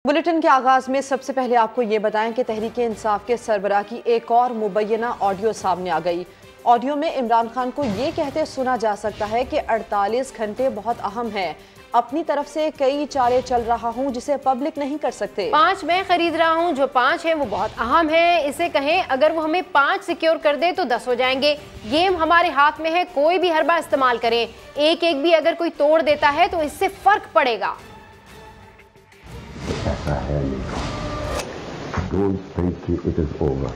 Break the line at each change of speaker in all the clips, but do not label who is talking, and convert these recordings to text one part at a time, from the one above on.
Bulletin के आगाज में सबसे पहले आपको ये बताएं कि तहरीक इंसाफ के सरबराह की एक और मुबैना ऑडियो सामने आ गई। ऑडियो में इमरान खान को ये कहते सुना जा सकता है कि 48 घंटे बहुत अहम है, अपनी तरफ से कई चालें चल रहा हूँ जिसे पब्लिक नहीं कर सकते।
5 मैं खरीद रहा हूँ, जो 5 है वो बहुत अहम है, इसे कहें अगर वो हमें 5 सिक्योर कर दे तो 10 हो जाएंगे। गेम हमारे हाथ में है, कोई भी हरबा इस्तेमाल करें, एक एक भी अगर कोई तोड़ देता है तो इससे फर्क पड़ेगा।
ऐसा है नहीं, don't think it is over.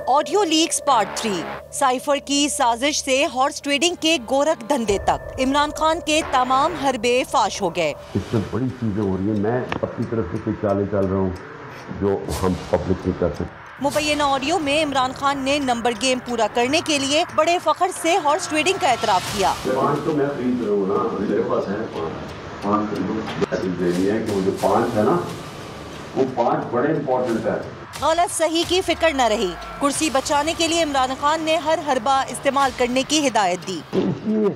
Audio leaks part 3, cipher की साजिश से हॉर्स ट्रेडिंग के गोरख धंधे तक इमरान खान के तमाम हरबे फाश हो गए।
इससे बड़ी चीजें हो रही है, मैं अपनी तरफ से कोई चालें चल रहा हूँ जो हम पब्लिक नहीं कर सकते।
मुबैना ऑडियो में इमरान खान ने नंबर गेम पूरा करने के लिए बड़े फख्र से हॉर्स ट्रेडिंग का एतराफ किया।
5 तो मैं खरीद रहा हूँ ना, मेरे पास है 5 है कि वो जो 5 है ना, वो 5 बड़े इम्पोर्टेंट है।
गलत सही की फिक्र न रही, कुर्सी बचाने के लिए इमरान खान ने हर हरबा इस्तेमाल करने की हिदायत दी।
इसलिए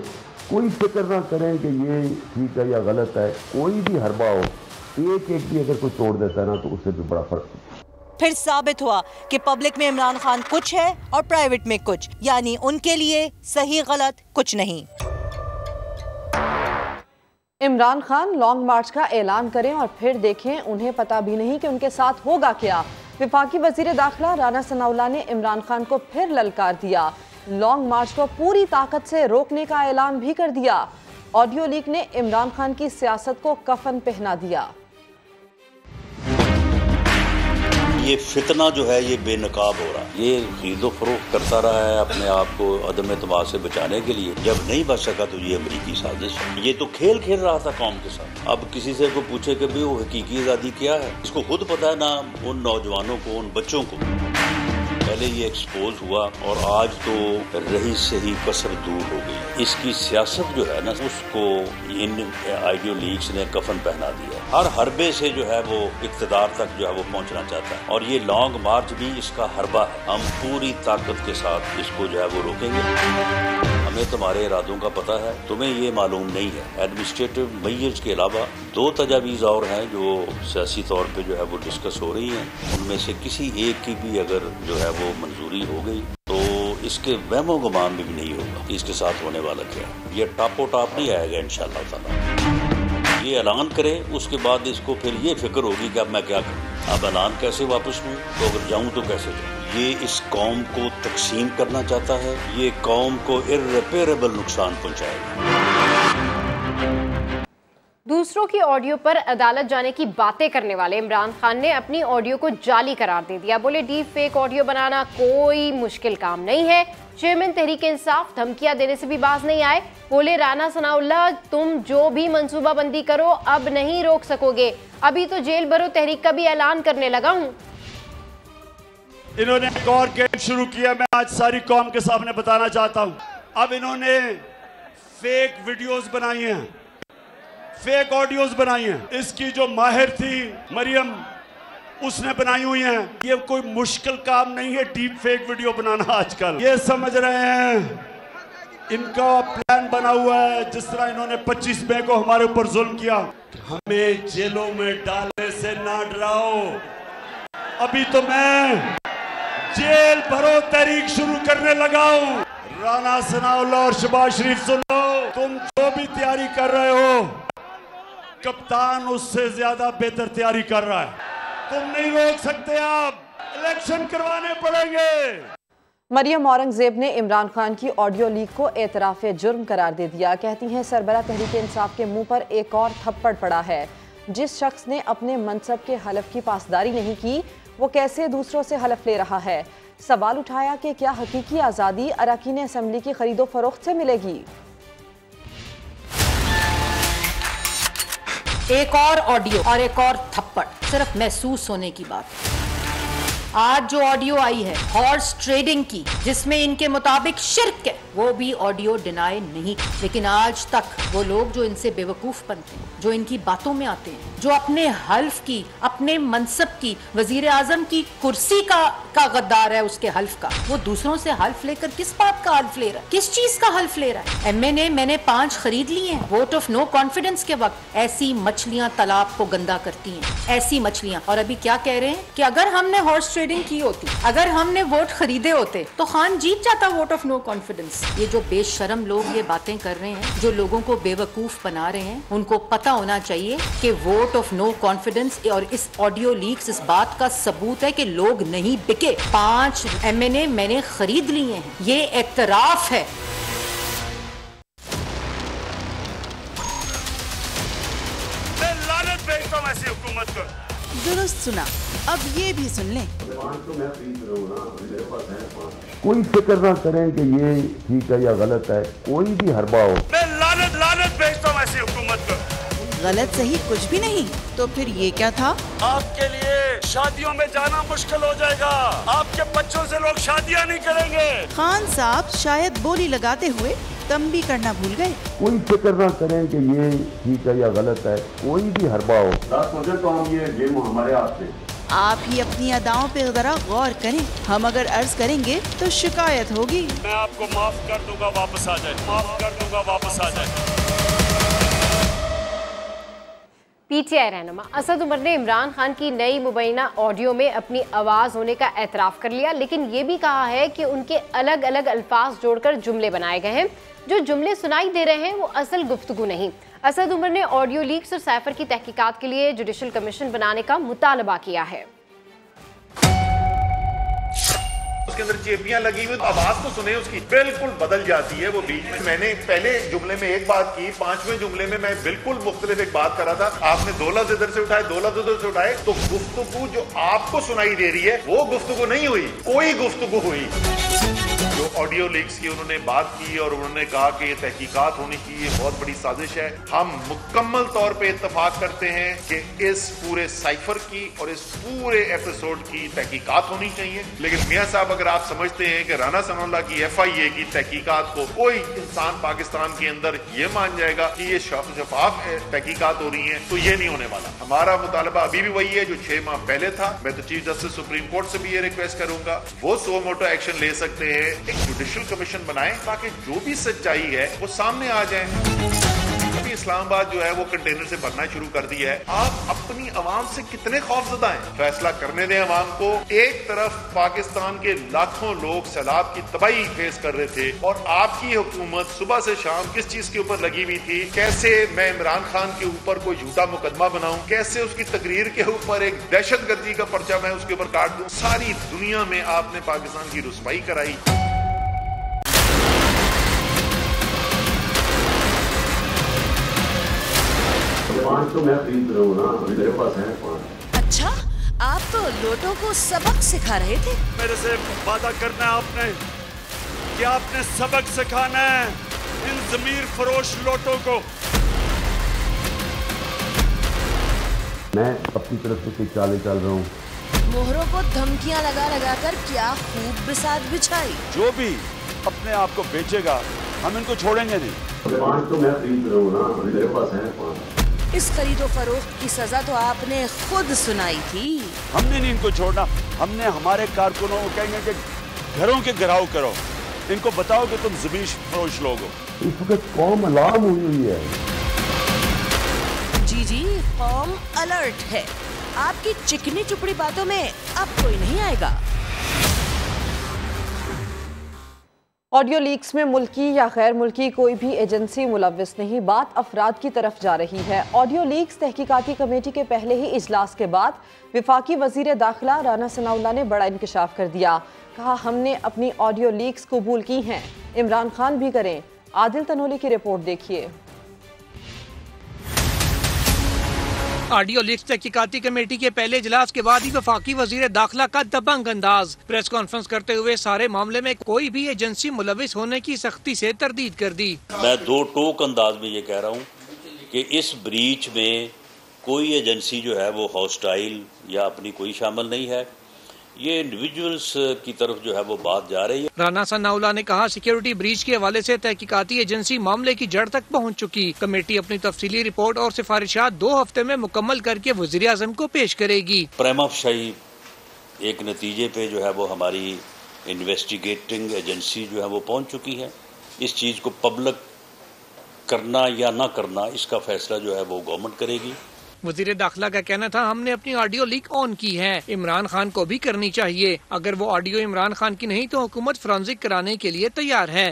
कोई फिक्र ना करें कि ये ठीक है या गलत है, कोई भी हरबा हो, एक एक भी अगर कोई तोड़ देता है ना तो उससे भी बड़ा फर्क।
फिर साबित हुआ कि पब्लिक में इमरान खान कुछ है और प्राइवेट में कुछ, यानी उनके लिए सही गलत कुछ नहीं।
इमरान खान लॉन्ग मार्च का ऐलान करें और फिर देखें उन्हें पता भी नहीं कि उनके साथ होगा क्या। विफाकी वजीर दाखिला राना सनाउल्लाह ने इमरान खान को फिर ललकार दिया, लॉन्ग मार्च को पूरी ताकत से रोकने का ऐलान भी कर दिया। ऑडियो लीक ने इमरान खान की सियासत को कफन पहना दिया।
ये फितना जो है ये बेनकाब हो रहा है, ये खरीदो फरोख्त करता रहा है अपने आप को अदम एतमाद से बचाने के लिए। जब नहीं बच सका तो ये अमरीकी साजिश है। ये तो खेल खेल रहा था कौम के साथ। अब किसी से को पूछे कि भाई वो हकीकी आज़ादी क्या है, इसको खुद पता है ना उन नौजवानों को, उन बच्चों को। पहले ये एक्सपोज हुआ और आज तो रही से ही कसर दूर हो गई। इसकी सियासत जो है ना उसको इन ऑडियो लीक्स ने कफन पहना दिया। हर हरबे से जो है वो इक़्तिदार तक जो है वो पहुंचना चाहता है और ये लॉन्ग मार्च भी इसका हरबा है। हम पूरी ताकत के साथ इसको जो है वो रोकेंगे। हमें तुम्हारे इरादों का पता है, तुम्हें ये मालूम नहीं है। एडमिनिस्ट्रेटिव मेजर्स के अलावा 2 तजावीज़ और हैं जो सियासी तौर पे जो है वो डिस्कस हो रही हैं। उनमें से किसी एक की भी अगर जो है वो मंजूरी हो गई तो इसके वहमो गुमान भी नहीं होगा कि इसके साथ होने वाला क्या। ये टापो टाप नहीं आएगा इंशाअल्लाह ताला। ये ऐलान करे उसके बाद इसको फिर ये फिक्र होगी कि अब मैं क्या करूँ, अब ऐलान कैसे वापस लूँ, तो अगर जाऊँ तो कैसे जाऊँ। ये इस कौम को तकसीम करना चाहता है, ये कौम को इर्रेपेरेबल नुकसान पहुँचाएगा।
दूसरों की ऑडियो पर अदालत जाने की बातें करने वाले इमरान खान ने अपनी ऑडियो को जाली करार दे दिया। बोले डीप फेक ऑडियो बनाना कोई मुश्किल काम नहीं है। चेयरमैन तहरीक इंसाफ धमकियां देने से भी बाज नहीं आए। बोले राना सनाउल्लाह तुम जो भी मंसूबाबंदी करो अब नहीं रोक सकोगे, अभी तो जेल भरो तहरीक का भी ऐलान करने लगा हूँ।
इन्होंने एक और गेम शुरू किया, मैं आज सारी कौम के सामने बताना चाहता हूँ। अब इन्होंने फेक वीडियोस बनाई हैं, फेक ऑडियोज बनाई हैं। इसकी जो माहिर थी मरियम, उसने बनाई हुई हैं। ये कोई मुश्किल काम नहीं है डीप फेक वीडियो बनाना आजकल। ये समझ रहे हैं इनका प्लान बना हुआ है। जिस तरह इन्होंने 25 मई को हमारे ऊपर जुल्म किया, हमें जेलों में डालने से ना डराओ। अभी तो मैं जेल भरो तहरीक शुरू करने लगा हूँ। राना सनाउल्लाह और शहबाज शरीफ सुनो, तुम जो भी तैयारी कर रहे हो कप्तान उससे ज्यादा बेहतर तैयारी कर रहा है। तुम नहीं रोक सकते, आप इलेक्शन करवाने पड़ेंगे।
मरियम औरंगजेब ने इमरान खान की ऑडियो लीक को एतराफ़ जुर्म करार दे दिया। कहती हैं सरबराह तहरीक इंसाफ के मुंह पर एक और थप्पड़ पड़ा है। जिस शख्स ने अपने मनसब के हलफ की पासदारी नहीं की वो कैसे दूसरों से हलफ ले रहा है। सवाल उठाया कि क्या हकीकी आज़ादी अरकान असेंबली की खरीदो फरोख्त से मिलेगी।
एक और ऑडियो और एक और थप्पड़, सिर्फ महसूस होने की बात है। आज जो ऑडियो आई है हॉर्स ट्रेडिंग की, जिसमें इनके मुताबिक शिर्क है, वो भी ऑडियो डिनाई नहीं। लेकिन आज तक वो लोग जो इनसे बेवकूफ बनते हैं, जो इनकी बातों में आते हैं, जो अपने हल्फ की, अपने मनसब की, वजीर आजम की कुर्सी का गद्दार है, उसके हल्फ का, वो दूसरों से हल्फ लेकर किस बात का हल्फ ले रहा है, किस चीज का हल्फ ले रहा है? MNA मैंने 5 खरीद लिए हैं वोट ऑफ नो कॉन्फिडेंस के वक्त। ऐसी मछलियां तालाब को गंदा करती हैं, ऐसी मछलियां। और अभी क्या कह रहे हैं कि अगर हमने हॉर्स ट्रेडिंग की होती, अगर हमने वोट खरीदे होते तो खान जीत जाता वोट ऑफ नो कॉन्फिडेंस। ये जो बेशरम लोग ये बातें कर रहे हैं, जो लोगों को बेवकूफ बना रहे हैं, उनको पता होना चाहिए कि वोट ऑफ नो कॉन्फिडेंस और इस ऑडियो लीक्स इस बात का सबूत है कि लोग नहीं बिके। 5 MNA मैंने खरीद लिए हैं, ये एतराफ है।
मैं लानत भेजता हूं ऐसी हुकूमत को।
दुरुस्त सुना, अब ये भी सुन लें।
कोई फिक्र ना करें कि ये ठीक है या गलत है, कोई भी हरबा हो।
मैं लानत भेजता हूं ऐसी हुकूमत को।
गलत सही कुछ भी नहीं, तो फिर ये क्या था?
आपके लिए शादियों में जाना मुश्किल हो जाएगा, आपके बच्चों से लोग शादियां नहीं करेंगे।
खान साहब शायद बोली लगाते हुए तंबी करना भूल गए।
कोई फिक्र ना करें कि ये ठीक है या गलत है, कोई भी हरबा हो। सोचे तो हम ये गेम हमारे हाथ में।
आप ही अपनी अदाओं पे जरा गौर करें। हम अगर अर्ज करेंगे तो शिकायत होगी।
मैं आपको माफ कर दूंगा, वापस आ जाए, माफ कर दूंगा, वापस आ जाए।
PTI रहनुमा असद उमर ने इमरान खान की नई मुबैना ऑडियो में अपनी आवाज़ होने का एतराफ़ कर लिया, लेकिन ये भी कहा है कि उनके अलग अलग अल्फाज जोड़कर जुमले बनाए गए हैं। जो जुमले सुनाई दे रहे हैं वो असल गुफ्तगू नहीं। असद उमर ने ऑडियो लीक्स और साइफर की तहकीकात के लिए जुडिशल कमीशन बनाने का मुतालबा किया है।
उसके अंदर चेपियां लगी हुई, आवाज तो सुने उसकी बिल्कुल बदल जाती है वो बीच में। मैंने पहले जुमले में एक बात की, 5वें जुमले में मैं बिल्कुल मुख्तलिफ एक बात कर रहा था। आपने 2 लफ्ज इधर से उठाए, 2 लफ्ज उधर से उठाए, तो गुफ्तगू जो आपको सुनाई दे रही है वो गुफ्तगू नहीं हुई, कोई गुफ्तगू हुई। जो ऑडियो लीक्स की उन्होंने बात की और उन्होंने कहा कि ये तहकीकात होनी चाहिए, बहुत बड़ी साजिश है। हम मुकम्मल तौर पे इत्तफाक करते हैं कि इस पूरे साइफर की और इस पूरे एपिसोड की तहकीकात होनी चाहिए। लेकिन मियां साहब, अगर आप समझते हैं कि राना सनाउल्लाह की FIA की तहकीकात को कोई इंसान पाकिस्तान के अंदर ये मान जाएगा कि ये शफाफ तहकीकात हो रही है, तो ये नहीं होने वाला। हमारा मुतालबा अभी भी वही है जो 6 माह पहले था। मैं तो चीफ जस्टिस सुप्रीम कोर्ट से भी ये रिक्वेस्ट करूंगा, वो सो मोटो एक्शन ले सकते हैं, एक जुडिशल कमीशन बनाएं ताकि जो भी सच्चाई है वो सामने आ जाए। अभी इस्लामाबाद जो है वो कंटेनर से भरना शुरू कर दिया है। आप अपनी आवाम से कितने खौफजदा हैं? फैसला करने दें आवाम को। एक तरफ पाकिस्तान के लाखों लोग सैलाब की तबाही फेस कर रहे थे और आपकी हुकूमत सुबह से शाम किस चीज के ऊपर लगी हुई थी? कैसे मैं इमरान खान के ऊपर कोई झूठा मुकदमा बनाऊं, कैसे उसकी तकरीर के ऊपर एक दहशतगर्दी का पर्चा मैं उसके ऊपर काट दूं। सारी दुनिया में आपने पाकिस्तान की रुसवाई कराई।
तो मैं खरीद रहा हूँ ना, मेरे पास है 5।
अच्छा, आप तो लोटों को सबक सिखा रहे थे।
मेरे से वादा करना है आपने कि आपने सबक सिखाना है इन ज़मीर फरोश लोटों को।
मैं अपनी तरफ से कोई चालें चल रहा हूँ।
मोहरों को धमकियां लगा लगा कर क्या खूब बिसात बिछाई।
जो भी अपने आप को बेचेगा हम इनको छोड़ेंगे नहीं।
5 तो मैं खरीद रहा हूँ ना, मेरे पास है 5।
इस खरीदो फरोख्त की सजा तो आपने खुद सुनाई थी।
हमने नहीं इनको छोड़ना। हमने हमारे कारकुनों को कहेंगे कि घरों के घिराव करो, इनको बताओ कि तुम ज़मीर फरोश लोग हो।
इस वक्त कौम अलार्म हुई है।
जी जी, कौम अलर्ट है। आपकी चिकनी चुपड़ी बातों में अब कोई नहीं आएगा।
ऑडियो लीक्स में मुल्की या गैर मुल्की कोई भी एजेंसी मुलव्विस नहीं, बात अफराद की तरफ जा रही है। ऑडियो लीक्स तहकीकाती कमेटी के पहले ही इजलास के बाद विफाकी वजीर दाखिला राना सनाउल्लाह ने बड़ा इंकशाफ कर दिया। कहा, हमने अपनी ऑडियो लीक्स कबूल की हैं, इमरान खान भी करें। आदिल तनोली की रिपोर्ट देखिए।
ऑडियो लीक्स तहकीकाती कमेटी के पहले इजलास के बाद ही वफाकी वजीर दाखिला का दबंग अंदाज। प्रेस कॉन्फ्रेंस करते हुए सारे मामले में कोई भी एजेंसी मुलविस होने की सख्ती से तरदीद कर दी।
मैं 2 टोक अंदाज में ये कह रहा हूँ कि इस ब्रीच में कोई एजेंसी जो है वो हॉस्टाइल या अपनी कोई शामिल नहीं है। ये इंडिविजुअल्स की तरफ जो है वो बात जा रही है।
राना सनाउल्लाह ने कहा, सिक्योरिटी ब्रीच के हवाले से तहकीकाती एजेंसी मामले की जड़ तक पहुंच चुकी। कमेटी अपनी तफसीली रिपोर्ट और सिफारिशात 2 हफ्ते में मुकम्मल करके वज़ीर आज़म को पेश करेगी।
प्रेमाफशाई एक नतीजे पे जो है वो हमारी इन्वेस्टिगेटिंग एजेंसी जो है वो पहुंच चुकी है। इस चीज़ को पब्लिक करना या ना करना, इसका फैसला जो है वो गवर्नमेंट करेगी।
वज़ीर दाखिला का कहना था, हमने अपनी ऑडियो लीक ऑन की है, इमरान खान को भी करनी चाहिए। अगर वो ऑडियो इमरान खान की नहीं तो हुकूमत फोरेंसिक कराने के लिए तैयार है।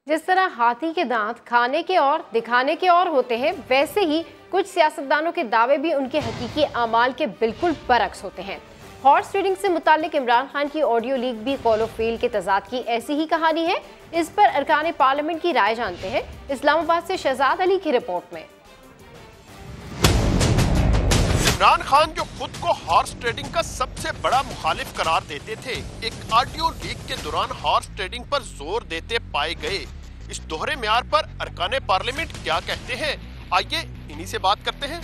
जिस तरह हाथी के दांत खाने के और दिखाने के और होते हैं, वैसे ही कुछ सियासतदानों के दावे भी उनके हकीकी अमाल के बिल्कुल बरक्स होते हैं। हॉर्स ट्रेडिंग से मुतालिक इमरान खान की ऑडियो लीक भी कौलो फेल के तजाद की ऐसी ही कहानी है। इस पर अरकान पार्लियामेंट की राय जानते हैं इस्लामाबाद से शहजाद अली की रिपोर्ट में।
इमरान खान जो खुद को हॉर्स ट्रेडिंग का सबसे बड़ा मुखालिफ करार देते थे, एक ऑडियो लीक के दौरान हॉर्स ट्रेडिंग पर जोर देते पाए गए। इस दोहरे म्यार पर अरकान पार्लियामेंट क्या कहते हैं, आइए इन्हीं से बात करते हैं।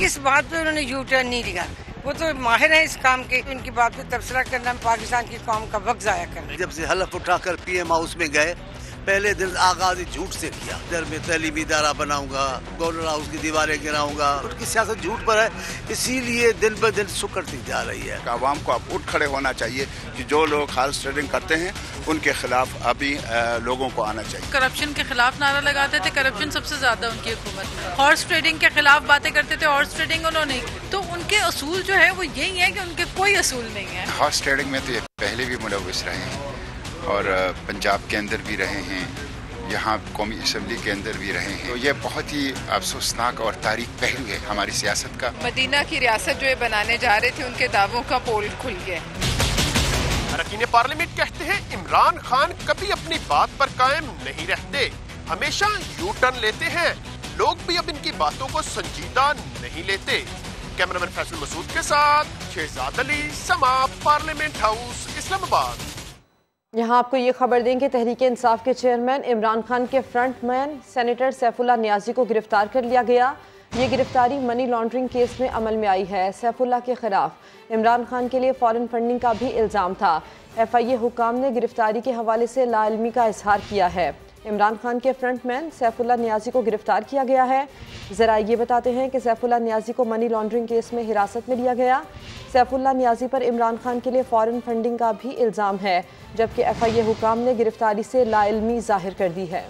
इस बात पे उन्होंने यू टर्न नहीं लिया, वो तो माहिर है इस काम के। उनकी बात पे तबसरा करना पाकिस्तान की कौम का वक्त जाया करना।
जब से हलफ उठाकर पीएम हाउस में गए, पहले दिन आगाज झूठ से किया। इधर में तलीमी इदारा बनाऊंगा, गवर्नर हाउस की दीवारें गिराऊंगा। उनकी सियासत झूठ पर है, इसीलिए दिन ब दिन सुकड़ती जा रही है।
आवाम को अब उठ खड़े होना चाहिए कि जो लोग हॉर्स ट्रेडिंग करते हैं उनके खिलाफ अभी लोगों को आना चाहिए।
करप्शन के खिलाफ नारा लगाते थे, करप्शन सबसे ज्यादा उनकी हुकूमत में। हॉर्स ट्रेडिंग के खिलाफ बातें करते थे, हॉर्स ट्रेडिंग उन्होंने की। तो उनके असूल जो है वो यही है कि उनके कोई असूल नहीं है।
हॉर्स ट्रेडिंग में तो ये पहले भी मुलविस रहे हैं और पंजाब के अंदर भी रहे हैं, यहाँ कौमी असम्बली के अंदर भी रहे हैं। तो ये बहुत ही अफसोसनाक और तारीख पहलू है हमारी सियासत का।
मदीना की रियासत जो ये बनाने जा रहे थे, उनके दावों का पोल खुल गया।
अरकान पार्लियामेंट कहते हैं इमरान खान कभी अपनी बात पर कायम नहीं रहते, हमेशा यू टर्न लेते हैं। लोग भी अब इनकी बातों को संजीदा नहीं लेते। कैमरामैन फैसल मसूद के साथ शहजाद अली, समा, पार्लियामेंट हाउस, इस्लामाबाद।
यहाँ आपको ये खबर दें कि तहरीक इंसाफ के चेयरमैन इमरान खान के फ्रंटमैन सेनेटर सैफुल्लाह नियाजी को गिरफ्तार कर लिया गया। ये गिरफ्तारी मनी लॉन्ड्रिंग केस में अमल में आई है। सैफुल्लाह के खिलाफ इमरान खान के लिए फॉरेन फंडिंग का भी इल्ज़ाम था। FIA हुकाम ने गिरफ्तारी के हवाले से लाइल्मी का इजहार किया है। इमरान खान के फ्रंटमैन सैफुल्लाह नियाजी को गिरफ्तार किया गया है। ज़रा ये बताते हैं कि सैफुल्लाह नियाजी को मनी लॉन्ड्रिंग केस में हिरासत में लिया गया। सैफुल्लाह नियाजी पर इमरान खान के लिए फॉरेन फंडिंग का भी इल्ज़ाम है, जबकि FIA हुकाम ने गिरफ्तारी से लाइल्मी जाहिर कर दी है।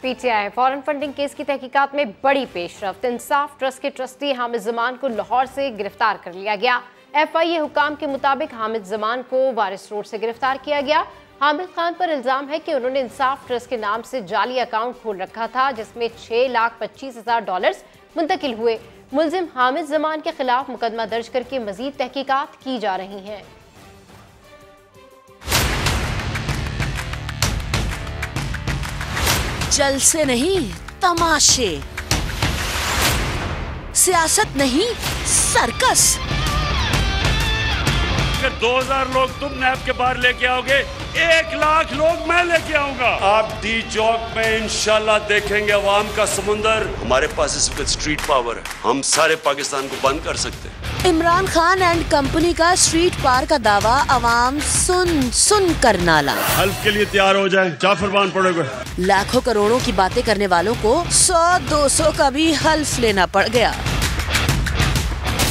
PTI फॉरेन फंडिंग केस की तहकीकात में बड़ी पेशरफ्त। इंसाफ ट्रस्ट के ट्रस्टी हामिद जमान को लाहौर से गिरफ्तार कर लिया गया। FIA हुकाम के मुताबिक हामिद जमान को वारिस रोड से गिरफ्तार किया गया। हामिद खान पर इल्जाम है कि उन्होंने इंसाफ ट्रस्ट के नाम से जाली अकाउंट खोल रखा था, जिसमें $6,25,000 मुंतकिल हुए। मुलजिम हामिद जमान के खिलाफ मुकदमा दर्ज करके मजीद तहकीकात की जा रही हैं।
जलसे नहीं तमाशे, सियासत नहीं सर्कस।
2000 लोग तुम नैब के बाहर लेके आओगे, 1 लाख लोग मैं लेके आऊंगा। आप डी चौक में इंशाल्लाह देखेंगे अवाम का समुंदर। हमारे पास इस वक्त स्ट्रीट पावर है, हम सारे पाकिस्तान को बंद कर सकते हैं।
इमरान खान एंड कंपनी का स्ट्रीट पार का दावा अवाम सुन सुन कर नाला।
हल्फ के लिए तैयार हो जाए, क्या फरमान पड़ेगा।
लाखों करोड़ों की बातें करने वालों को 100-200 का भी हल्फ लेना पड़ गया।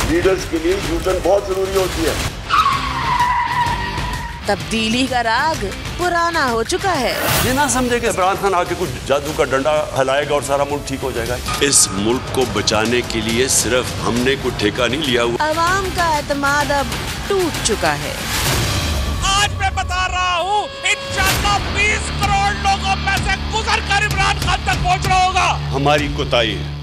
लीडर्स के लिए यूटर्न बहुत जरूरी होती है।
तब्दीली का राग पुराना हो चुका है।
ये ना समझे कि इमरान खान आके कुछ जादू का डंडा हिलाएगा और सारा मुल्क ठीक हो जाएगा। इस मुल्क को बचाने के लिए सिर्फ हमने कोई ठेका नहीं लिया हुआ।
अवाम का एतमाद अब टूट चुका है।
आज मैं बता रहा हूँ, इंशाल्लाह 20 करोड़ लोगों में से गुजर कर इमरान खान तक पहुँचना होगा।
हमारी कोताही है।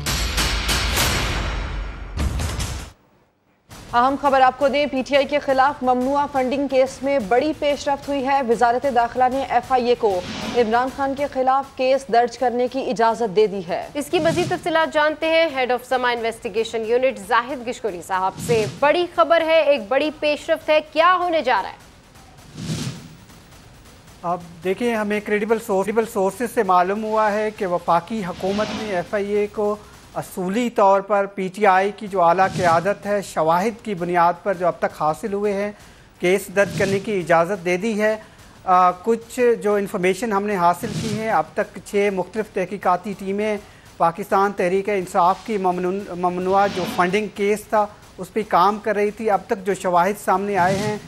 अहम खबर आपको दें, PTI के खिलाफ ममनुआ फंडिंग केस में बड़ी पेशरफ्त हुई है। वजारत दाखिला ने FIA को इमरान खान के खिलाफ केस दर्ज करने की इजाजत दे दी है।
इसकी मजीद तफसीलात जानते हैं हेड ऑफ समा इन्वेस्टिगेशन यूनिट जाहिद गिशकोरी साहब से। बड़ी खबर है, एक बड़ी पेशरफ्त है, क्या होने जा रहा है?
अब देखिए, हमें क्रेडिबल सोर्सेज से मालूम हुआ है कि वफाकी हुकूमत ने FIA को असूली तौर पर PTI की जो आला क़यादत है शवाहिद की बुनियाद पर जो अब तक हासिल हुए हैं केस दर्ज करने की इजाज़त दे दी है। कुछ जो इन्फॉर्मेशन हमने हासिल की है, अब तक 6 मुख्तलिफ तहकीकाती टीमें पाकिस्तान तहरीक इंसाफ की ममनुआ जो फंडिंग केस था उस पर काम कर रही थी। अब तक जो शवाहिद सामने आए हैं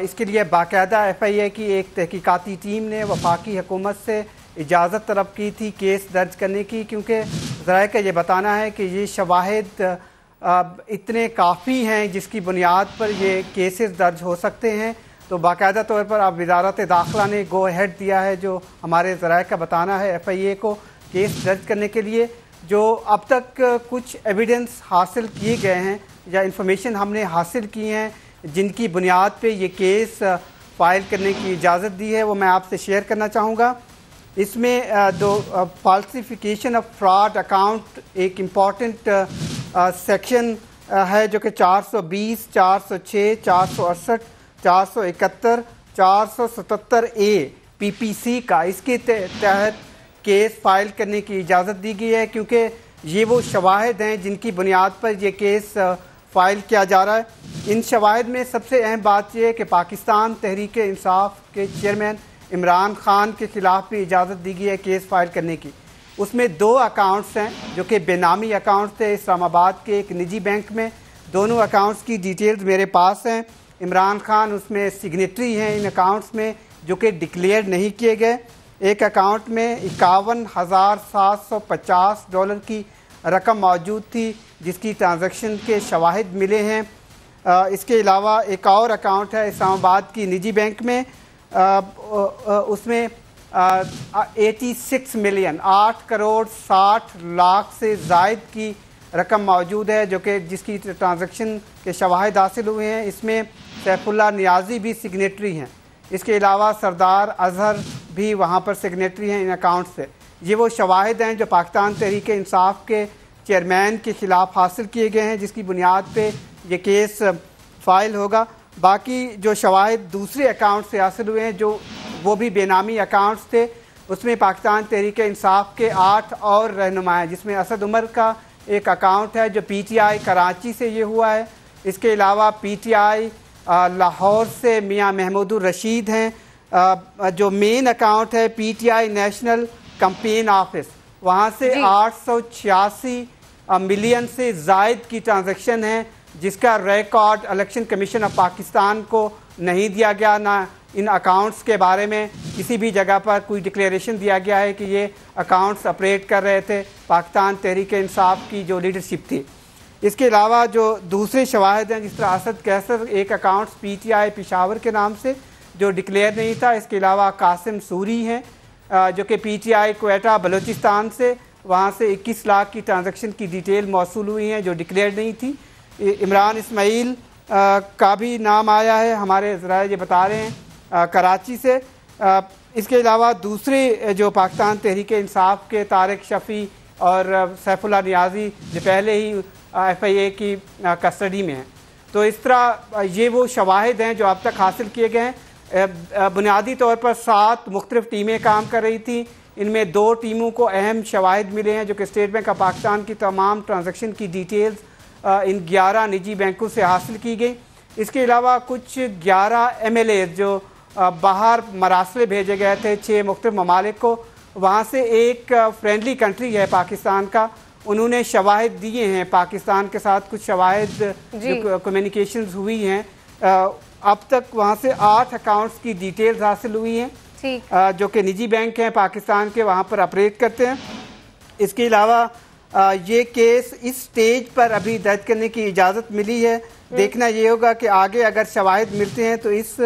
इसके लिए बाकायदा FIA की एक तहकीकाती टीम ने वफाकी हुकूमत से इजाज़त तलब की थी केस दर्ज करने की, क्योंकि ज़राए का ये बताना है कि ये शवाहिद इतने काफ़ी हैं जिसकी बुनियाद पर ये केसेस दर्ज हो सकते हैं। तो बाकायदा तौर पर अब वज़ारत दाखिला ने गो अहेड दिया है, जो हमारे ज़राए का बताना है FIA को केस दर्ज करने के लिए। जो अब तक कुछ एविडेंस हासिल किए गए हैं या इंफॉर्मेशन हमने हासिल की हैं जिनकी बुनियाद पे ये केस फ़ाइल करने की इजाज़त दी है, वो मैं आपसे शेयर करना चाहूँगा। इसमें दो फाल्सिफिकेशन ऑफ फ्रॉड अकाउंट एक इम्पॉर्टेंट सेक्शन है जो कि 420, 406, 468, 471, 477A PPC का, इसके तहत केस फाइल करने की इजाज़त दी गई है, क्योंकि ये वो शवाहिद हैं जिनकी बुनियाद पर ये केस फ़ाइल किया जा रहा है। इन शवाहिद में सबसे अहम बात यह है कि पाकिस्तान तहरीक इंसाफ के चेयरमैन इमरान खान के ख़िलाफ़ भी इजाज़त दी गई है केस फाइल करने की। उसमें 2 अकाउंट्स हैं जो कि बेनामी अकाउंट्स थे इस्लामाबाद के एक निजी बैंक में। दोनों अकाउंट्स की डिटेल्स मेरे पास हैं। इमरान खान उसमें सिग्नेटरी हैं इन अकाउंट्स में जो कि डिक्लेयर नहीं किए गए। एक अकाउंट में $51,750 की रकम मौजूद थी जिसकी ट्रांजैक्शन के शवाहिद मिले हैं। इसके अलावा एक और अकाउंट है इस्लामाबाद की निजी बैंक में, उसमें 86 मिलियन 8 करोड़ 60 लाख से ज़ायद की रकम मौजूद है जो कि जिसकी ट्रांजैक्शन के शवाहिद हासिल हुए हैं। इसमें सैफुल्लाह नियाज़ी भी सिग्नेटरी हैं। इसके अलावा सरदार अजहर भी वहाँ पर सिग्नेटरी हैं इन अकाउंट से। ये वो शवाहिद हैं जो पाकिस्तान तहरीक इंसाफ के चेयरमैन के ख़िलाफ़ हासिल किए गए हैं, जिसकी बुनियाद पे ये केस फ़ाइल होगा। बाकी जो शवाहिद दूसरे अकाउंट से हासिल हुए हैं जो वो भी बेनामी अकाउंट्स थे, उसमें पाकिस्तान तहरीक इंसाफ के 8 और रहनुमा हैं, जिसमें असद उमर का एक अकाउंट है जो PTI कराची से ये हुआ है। इसके अलावा PTI लाहौर से मियाँ महमूदुर रशीद हैं। जो मेन अकाउंट है PTI नेशनल कैंपेन ऑफिस, वहाँ से 886 मिलियन से ज़ायद की ट्रांजैक्शन है जिसका record election commission of Pakistan को नहीं दिया गया। ना इन अकाउंट्स के बारे में किसी भी जगह पर कोई डिक्लेरेशन दिया गया है कि ये अकाउंट्स ऑपरेट कर रहे थे पाकिस्तान तहरीक इंसाफ की जो लीडरशिप थी। इसके अलावा जो दूसरे शवाहिद हैं, जिस तरह असद कैसर एक अकाउंट्स PTI पेशावर के नाम से जो डिक्लेयर नहीं था। इसके अलावा कासिम सूरी हैं जो कि PTI क्वेटा बलूचिस्तान से, वहाँ से 21 लाख की ट्रांजैक्शन की डिटेल मौसूल हुई हैं जो डिक्लेयर नहीं थी। इमरान इस्माइल का भी नाम आया है, हमारे ज़रा ये बता रहे हैं कराची से। इसके अलावा दूसरे जो पाकिस्तान तहरीक इंसाफ के तारिक शफ़ी और सैफुल्लाह नियाज़ी जो पहले ही FIA की कस्टडी में हैं। तो इस तरह ये वो शवाहिद हैं जो अब तक हासिल किए गए हैं। बुनियादी तौर पर 7 मुख्तलिफ टीमें काम कर रही थी। इनमें 2 टीमों को अहम शवाहिद मिले हैं जो कि स्टेट बैंक ऑफ पाकिस्तान की तमाम ट्रांजैक्शन की डिटेल्स इन 11 निजी बैंकों से हासिल की गई। इसके अलावा कुछ 11 MLAs जो बाहर मरासले भेजे गए थे 6 मुख्तलिफ ममालिक को, वहाँ से एक फ्रेंडली कंट्री है पाकिस्तान का, उन्होंने शवाहिद दिए हैं पाकिस्तान के साथ। कुछ शवाहिद जो कम्युनिकेशंस हुई हैं, अब तक वहाँ से 8 अकाउंट्स की डिटेल्स हासिल हुई हैं जो कि निजी बैंक हैं पाकिस्तान के, वहाँ पर ऑपरेट करते हैं। इसके अलावा ये केस इस स्टेज पर अभी दर्ज करने की इजाज़त मिली है। देखना ये होगा कि आगे अगर शवाहिद मिलते हैं तो इस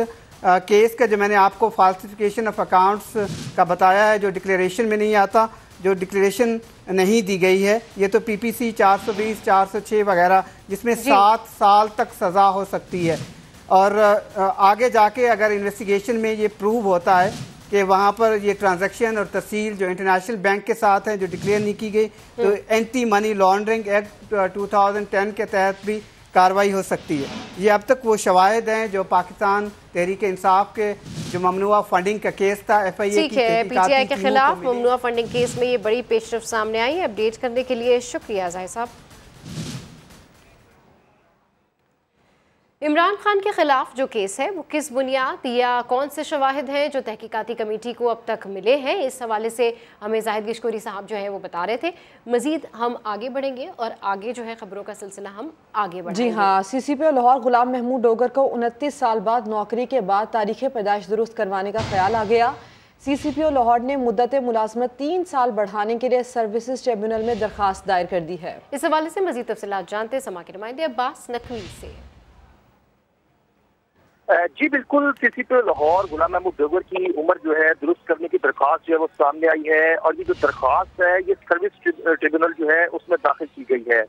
केस का जो मैंने आपको फाल्सिफिकेशन ऑफ अकाउंट्स का बताया है जो डिक्लेरेशन में नहीं आता, जो डिक्लेरेशन नहीं दी गई है, ये तो PPC 420, 406 वगैरह जिसमें 7 साल तक सज़ा हो सकती है। और आगे जाके अगर इन्वेस्टिगेशन में ये प्रूव होता है कि वहाँ पर ये ट्रांजैक्शन और तहसील जो इंटरनेशनल बैंक के साथ है जो डिक्लेयर नहीं की गई, तो एंटी मनी लॉन्ड्रिंग एक्ट 2010 के तहत भी कार्रवाई हो सकती है। ये अब तक वो शवाहिद हैं जो पाकिस्तान तहरीक इंसाफ के जो ममनुआ फंडिंग का केस था FIA की
PTI के खिलाफ ममनुआ फंडिंग केस में ये बड़ी पेशरफ सामने आई। अपडेट करने के लिए शुक्रिया जाहिर साहब। इमरान खान के खिलाफ जो केस है वो किस बुनियाद या कौन से शवाहिद हैं जो तहकीकाती कमेटी को अब तक मिले हैं, इस हवाले से हमें जाहिद गिशकोरी साहब जो है वो बता रहे थे। मजीद हम आगे बढ़ेंगे और आगे जो है खबरों का सिलसिला हम आगे बढ़ेंगे।
जी हाँ, CCPO लाहौर गुलाम महमूद डोगर को 29 साल बाद नौकरी के बाद तारीख पैदाइश दुरुस्त करवाने का ख्याल आ गया। CCPO लाहौर ने मुद्दत मुलाजमत 3 साल बढ़ाने के लिए सर्विसेज ट्रिब्यूनल में दरखास्त दायर कर दी है।
इस हवाले से मजीद तफसीलात जानते समा के नुमाइंदे अब्बास नकवी से।
जी बिल्कुल, CCPO लाहौर गुलाम महमूद डोगर की उम्र जो है दुरुस्त करने की दरख्वास्त जो है वो सामने आई है और ये जो दरख्वास्त है ये सर्विस ट्रिब्यूनल जो है उसमें दाखिल की गई है।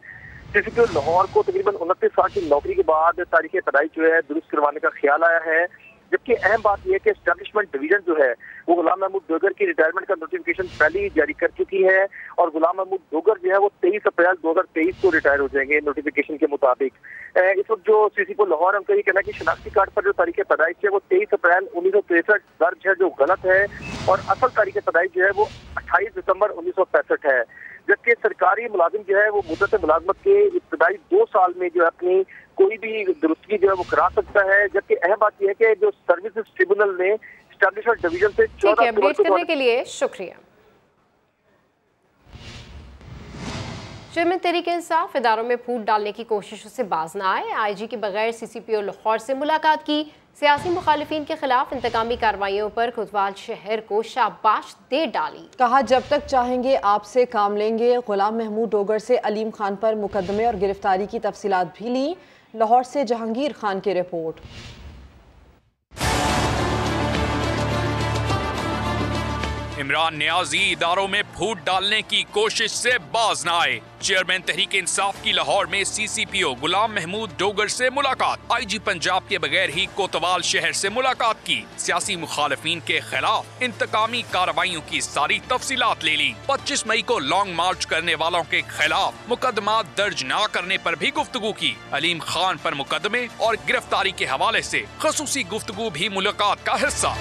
CCPO लाहौर को तकरीबन 29 साल की नौकरी के बाद तारीख पैदाइश जो है दुरुस्त करवाने का ख्याल आया है, जबकि अहम बात यह है कि एस्टैब्लिशमेंट डिवीजन जो है वो गुलाम महमूद डोगर की रिटायरमेंट का नोटिफिकेशन पहले ही जारी कर चुकी है और गुलाम महमूद डोगर जो है वो 23 अप्रैल 2023 को रिटायर हो जाएंगे नोटिफिकेशन के मुताबिक। इस वक्त जो CCPO लाहौर उनका ये कहना है कि शनाख्ती कार्ड पर जो तारीख पैदाइश है वो 23 अप्रैल 1963 दर्ज है जो गलत है और असल तारीख पैदाइश जो है वो 28 दिसंबर 1965 है, जबकि सरकारी मुलाजिम जो है वो मुद्दत मुलाजमत के इब्तदाई 2 साल में जो है अपनी कोई भी दुरुस्ती जो है वो करा सकता है। जबकि अहम बात यह है कि जो सर्विसेज ट्रिब्यूनल ने एस्टैब्लिशमेंट डिवीजन से 14
अपडेट करने के लिए शुक्रिया। चेयरमैन तहरीक इंसाफ इदारों में फूट डालने की कोशिशों से बाज न आए, IG के बगैर CCPO लाहौर से मुलाकात की, सियासी मुखालिफिन के खिलाफ इंतकामी कार्रवाइयों पर कोतवाल शहर को शाबाश दे डाली।
कहा जब तक चाहेंगे आपसे काम लेंगे। गुलाम महमूद डोगर से अलीम खान पर मुकदमे और गिरफ्तारी की तफसीलात भी ली। लाहौर से जहांगीर खान की रिपोर्ट।
इमरान नियाजी इदारों में फूट डालने की कोशिश से बाज न आए। चेयरमैन तहरीक इंसाफ की लाहौर में CCPO गुलाम महमूद डोगर से मुलाकात। IG पंजाब के बगैर ही कोतवाल शहर से मुलाकात की। सियासी मुखालिफिन के खिलाफ इंतकामी कार्रवाइयों की सारी तफसीलात ले ली। 25 मई को लॉन्ग मार्च करने वालों के खिलाफ मुकदमा दर्ज न करने पर भी गुफ्तगू की। अलीम खान पर मुकदमे और गिरफ्तारी के हवाले से खसूसी गुफ्तगू भी मुलाकात का हिस्सा।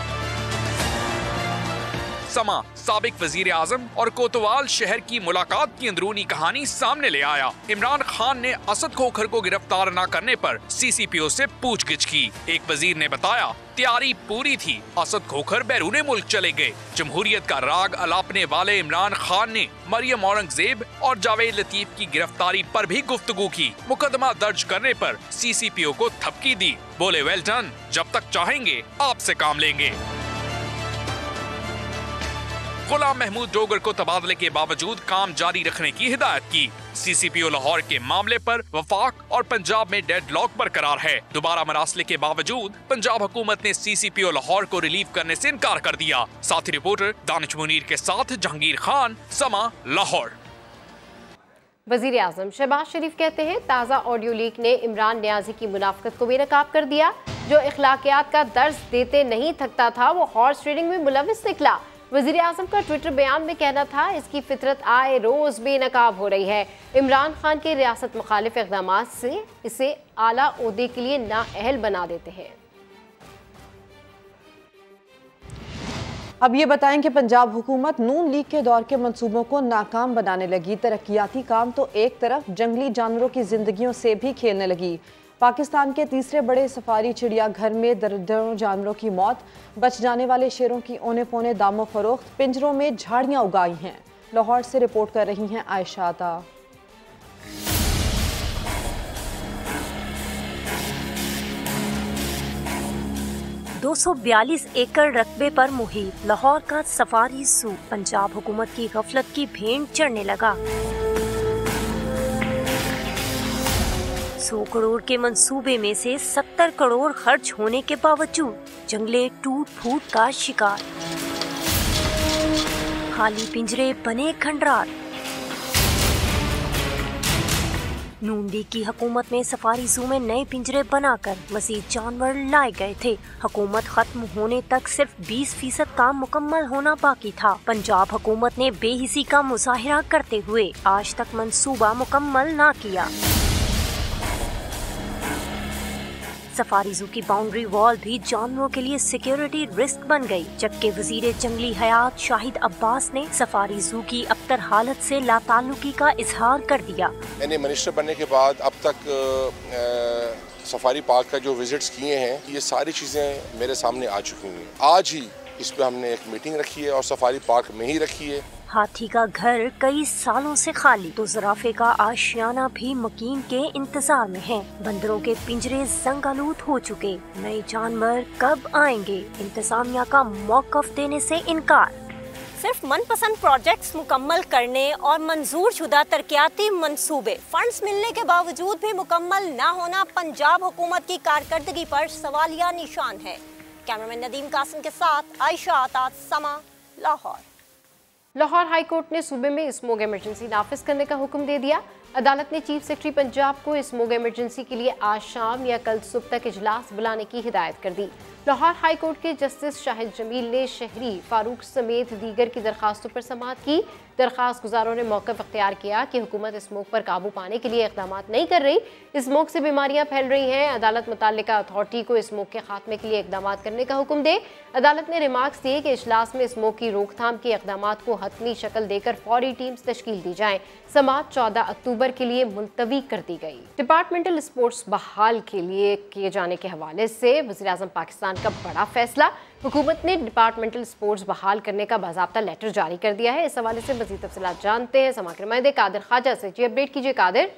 समा साबिक वजीर आजम और कोतवाल शहर की मुलाकात की अंदरूनी कहानी सामने ले आया। इमरान खान ने असद खोखर को गिरफ्तार न करने पर CCPO से पूछगिछ की। एक वजीर ने बताया तैयारी पूरी थी, असद खोखर बैरूने मुल्क चले गए। जमहूरियत का राग अलापने वाले इमरान खान ने मरियम औरंगजेब और जावेद लतीफ की गिरफ्तारी पर भी गुफ्तगू की। मुकदमा दर्ज करने पर CCPO को थपकी दी, बोले वेल डन, जब तक चाहेंगे आपसे काम लेंगे। गुलाम महमूद डोगर को तबादले के बावजूद काम जारी रखने की हिदायत की। CCPO लाहौर के मामले पर वफाक और पंजाब में डेडलॉक बरकरार है। दोबारा मरासले के बावजूद पंजाब हुकूमत ने CCPO लाहौर को रिलीव करने से इनकार कर दिया। साथी रिपोर्टर दानिश मुनीर के साथ जहांगीर खान, समा लाहौर।
वजीर आजम शहबाज शरीफ कहते हैं ताज़ा ऑडियो लीक ने इमरान नियाजी की मुनाफकत को बेनकाब कर दिया। जो इखलाकियात का दर्ज देते नहीं थकता था वो हॉर्स ट्रेडिंग में मुलविस निकला। वजीर आजम का ट्विटर बयान में कहना था इसकी फितरत आए रोज बेनकाब हो रही है। इमरान खान के रियासत मुखालिफ इक़दामात से इसे आला ओहदे के लिए नाअहल बना देते हैं।
अब ये बताएं कि पंजाब हुकूमत नून लीग के दौर के मंसूबों को नाकाम बनाने लगी। तरक्याती काम तो एक तरफ, जंगली जानवरों की जिंदगियों से भी खेलने लगी। पाकिस्तान के तीसरे बड़े सफारी चिड़ियाघर में दर्जनों जानवरों की मौत, बच जाने वाले शेरों की औने पौने दामो फरोख्त, पिंजरों में झाड़ियां उगाई हैं। लाहौर से रिपोर्ट कर रही हैं आयशा अता।
242 एकड़ रकबे पर मुहित लाहौर का सफारी ज़ू पंजाब हुकूमत की गफलत की भेंट चढ़ने लगा। 100 करोड़ के मंसूबे में से 70 करोड़ खर्च होने के बावजूद जंगले टूट फूट का शिकार, खाली पिंजरे बने खंडरात। नून लीग की हुकूमत में सफारी ज़ू में नए पिंजरे बनाकर मज़ीद जानवर लाए गए थे। हुकूमत खत्म होने तक सिर्फ 20% काम मुकम्मल होना बाकी था। पंजाब हुकूमत ने बेहिसी का मुजाहिरा करते हुए आज तक मंसूबा मुकम्मल ना किया। सफारी जू की बाउंड्री वॉल भी जानवरों के लिए सिक्योरिटी रिस्क बन गई, जबकि वजीर जंगली हयात शाहिद अब्बास ने सफारी जू की अबतर हालत से लाताल्लुकी का इजहार कर दिया।
मैंने मिनिस्टर बनने के बाद अब तक सफारी पार्क का जो विजिट्स किए हैं, ये सारी चीज़ें मेरे सामने आ चुकी हैं। आज ही इस पे हमने एक मीटिंग रखी है और सफारी पार्क में ही रखी है।
हाथी का घर कई सालों से खाली तो ज़राफ़े का आशियाना भी मकीन के इंतजार में है। बंदरों के पिंजरे जंगालूद हो चुके, नए जानवर कब आएंगे? इंतजामिया का मौक़िफ़ देने से इनकार।
सिर्फ मनपसंद प्रोजेक्ट्स मुकम्मल करने और मंजूर शुदा तरक्याती मंसूबे फंड्स मिलने के बावजूद भी मुकम्मल न होना पंजाब हुकूमत की कारकर्दगी पर सवालिया निशान है। कैमरामैन नदीम कासिम के साथ आयशा आताज, समा, लाहौर।
लाहौर हाई कोर्ट ने सूबे में स्मोग इमरजेंसी नाफिज करने का हुक्म दे दिया। अदालत ने चीफ सेक्रेटरी पंजाब को स्मोग इमरजेंसी के लिए आज शाम या कल सुबह तक इजलास बुलाने की हिदायत कर दी। लाहौर हाई कोर्ट के जस्टिस शाहिद जमील ने शहरी फारूक समेत दीगर की दरखास्तों पर समाअत की। दरखास्त गुजारों ने मौक़िफ़ अख्तियार किया कि हुकूमत स्मोक पर काबू पाने के लिए इक़दाम नहीं कर रही, स्मोक से बीमारियां फैल रही हैं। अदालत मुताल्लिका अथॉरिटी को स्मोक के खात्मे के लिए इक़दाम करने का हुक्म दे। अदालत ने रिमार्क्स दिए कि इजलास में स्मोक की रोकथाम के इक़दाम को हतमी शक्ल देकर फौरी टीम्स तश्कील दी जाएँ। समाअत 14 अक्टूबर के लिए मुलतवी कर दी गई। डिपार्टमेंटल स्पोर्ट्स बहाल के लिए किए जाने के हवाले से वज़ीर-ए-आज़म पाकिस्तान का बड़ा फैसला। हुकूमत ने डिपार्टमेंटल स्पोर्ट्स बहाल करने का बाज़ाब्ता लेटर जारी कर दिया है। इस हवाले से मज़ीद तफ़सीलात जानते हैं समाअत के नुमाइंदे कादिर ख्वाजा से। जी अपडेट कीजिए कादिर।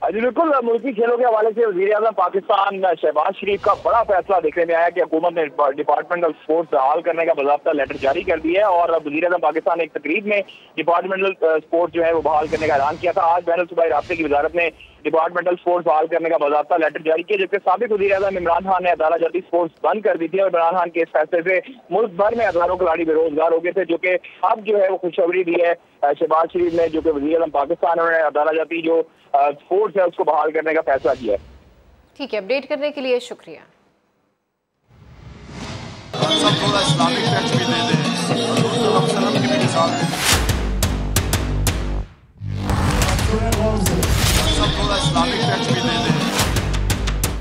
जी बिल्कुल, मुल्की खेलों के हवाले से वज़ीर-ए-आज़म पाकिस्तान शहबाज शरीफ का बड़ा फैसला देखने में आया कि हुकूमत ने डिपार्टमेंटल स्पोर्ट्स बहाल करने का बाज़ाब्ता लेटर जारी कर दिया है और वज़ीर-ए-आज़म पाकिस्तान ने एक तकरीब में डिपार्टमेंटल स्पोर्ट्स जो है वो बहाल करने का ऐलान किया था। आज बैनुल सूबाई राब्ते की वजारत ने डिपार्टमेंटल स्पोर्ट्स बहाल करने का बाज़ाब्ता लेटर जारी किया, जबकि साबिक वज़ीर-ए-आज़म इमरान खान ने अदालत जाती स्पोर्ट्स बंद कर दी थी और इमरान खान के इस फैसले से मुल्क भर में हजारों खिलाड़ी बेरोजगार हो गए थे, जो कि अब जो है वो खुशखबरी दी है शहबाज शरीफ ने, जो कि वज़ीर-ए-आज़म पाकिस्तान उन्होंने अदालत जाती जो स्पोर्ट्स है उसको बहाल करने का फैसला किया है।
ठीक है, अपडेट करने के लिए शुक्रिया।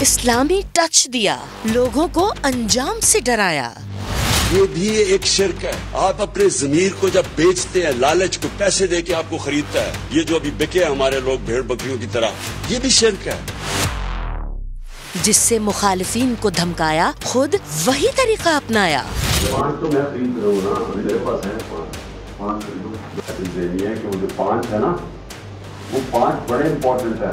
इस्लामी टच दिया, लोगों को अंजाम से डराया।
ये भी एक शिर्क है। आप अपने ज़मीर को जब बेचते हैं, लालच को पैसे दे के आपको खरीदता है, ये जो अभी बिके हमारे लोग भेड़ बकरियों की तरह, ये भी शिर्क है।
जिससे मुखालिफिन को धमकाया, खुद वही तरीका अपनाया।
5 तो मैं खरीद रहा हूँ ना, मेरे पास है 5 देनी है कि वो जो 5 है ना, वो 5 बड़े इम्पोर्टेंट है।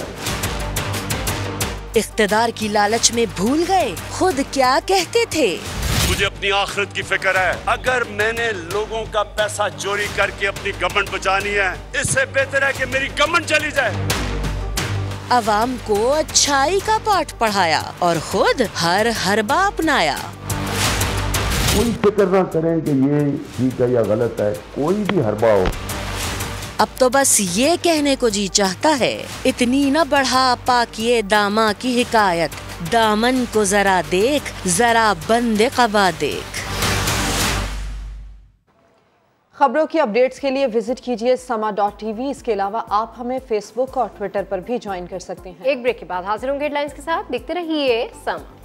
इख्तिदार की लालच में भूल गए खुद क्या कहते थे।
मुझे अपनी आखिरत की फिक्र है। अगर मैंने लोगों का पैसा चोरी करके अपनी गवर्नमेंट बचानी है, इससे बेहतर है कि मेरी गवर्नमेंट चली जाए।
अवाम को अच्छाई का पाठ पढ़ाया और खुद हर हरबा अपनाया।
कोई फिक्र ना करें कि ये ठीक है या गलत है, कोई भी हरबा हो।
अब तो बस ये कहने को जी चाहता है, इतनी न बढ़ा पाकिए दामा की हिकायत, दामन को जरा देख, जरा बंदे क़बा देख।
खबरों की अपडेट्स के लिए विजिट कीजिए sama.tv। इसके अलावा आप हमें फेसबुक और ट्विटर पर भी ज्वाइन कर सकते हैं।
एक ब्रेक के बाद हाजिर होंगे हेडलाइंस के साथ। देखते रहिए समा।